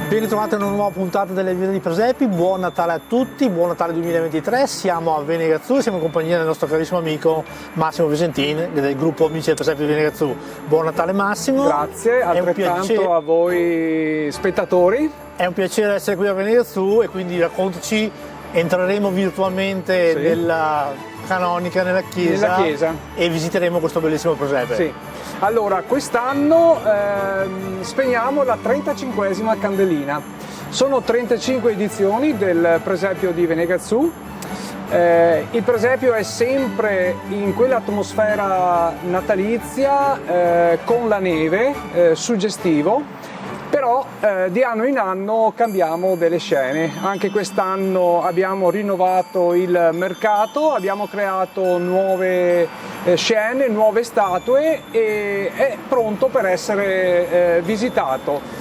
Ben ritrovati a una nuova puntata delle Vite di Presepi. Buon Natale a tutti, buon Natale 2023. Siamo a Venegazzù, siamo in compagnia del nostro carissimo amico Massimo Visentin del gruppo Amici del Presepi di Venegazzù. Buon Natale Massimo. Grazie, altrettanto a voi spettatori. È un piacere essere qui a Venegazzù e quindi raccontaci, entreremo virtualmente nella canonica, nella chiesa e visiteremo questo bellissimo presepe. Sì. Allora, quest'anno spegniamo la 35esima candelina. Sono 35 edizioni del presepio di Venegazzù. Il presepio è sempre in quell'atmosfera natalizia con la neve, suggestivo. Però di anno in anno cambiamo delle scene. Anche quest'anno abbiamo rinnovato il mercato, abbiamo creato nuove scene, nuove statue e è pronto per essere visitato.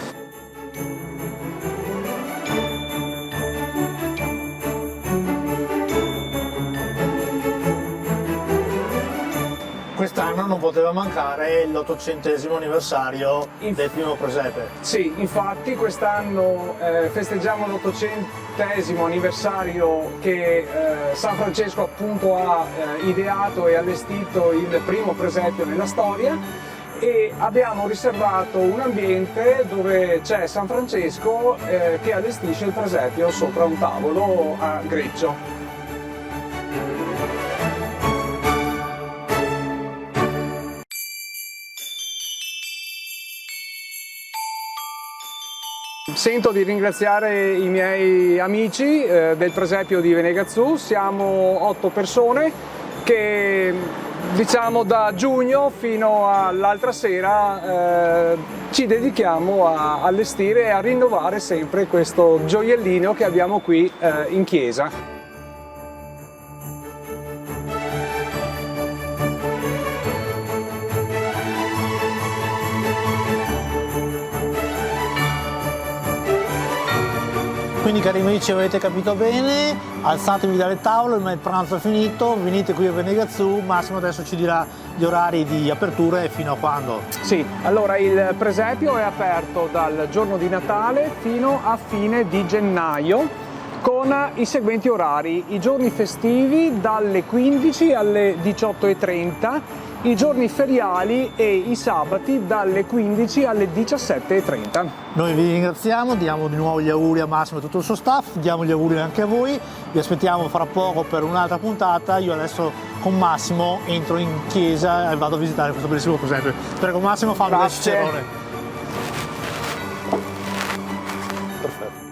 Quest'anno non poteva mancare l'800° anniversario del primo presepe. Sì, infatti quest'anno festeggiamo l'800° anniversario che San Francesco appunto ha ideato e allestito il primo presepio nella storia e abbiamo riservato un ambiente dove c'è San Francesco che allestisce il presepio sopra un tavolo a greggio. Sento di ringraziare i miei amici del presepio di Venegazzù. Siamo 8 persone che diciamo da giugno fino all'altra sera ci dedichiamo a allestire e a rinnovare sempre questo gioiellino che abbiamo qui in chiesa. Quindi cari amici, avete capito bene, alzatevi dalle tavole, ormai il pranzo è finito, venite qui a Venegazzù. Massimo adesso ci dirà gli orari di apertura e fino a quando. Sì, allora il presepio è aperto dal giorno di Natale fino a fine di gennaio con i seguenti orari: i giorni festivi dalle 15 alle 18:30, i giorni feriali e i sabati dalle 15 alle 17:30. Noi vi ringraziamo, diamo di nuovo gli auguri a Massimo e tutto il suo staff, diamo gli auguri anche a voi, vi aspettiamo fra poco per un'altra puntata. Io adesso con Massimo entro in chiesa e vado a visitare questo bellissimo presepe. Prego Massimo, fammi da Cicerone. Perfetto.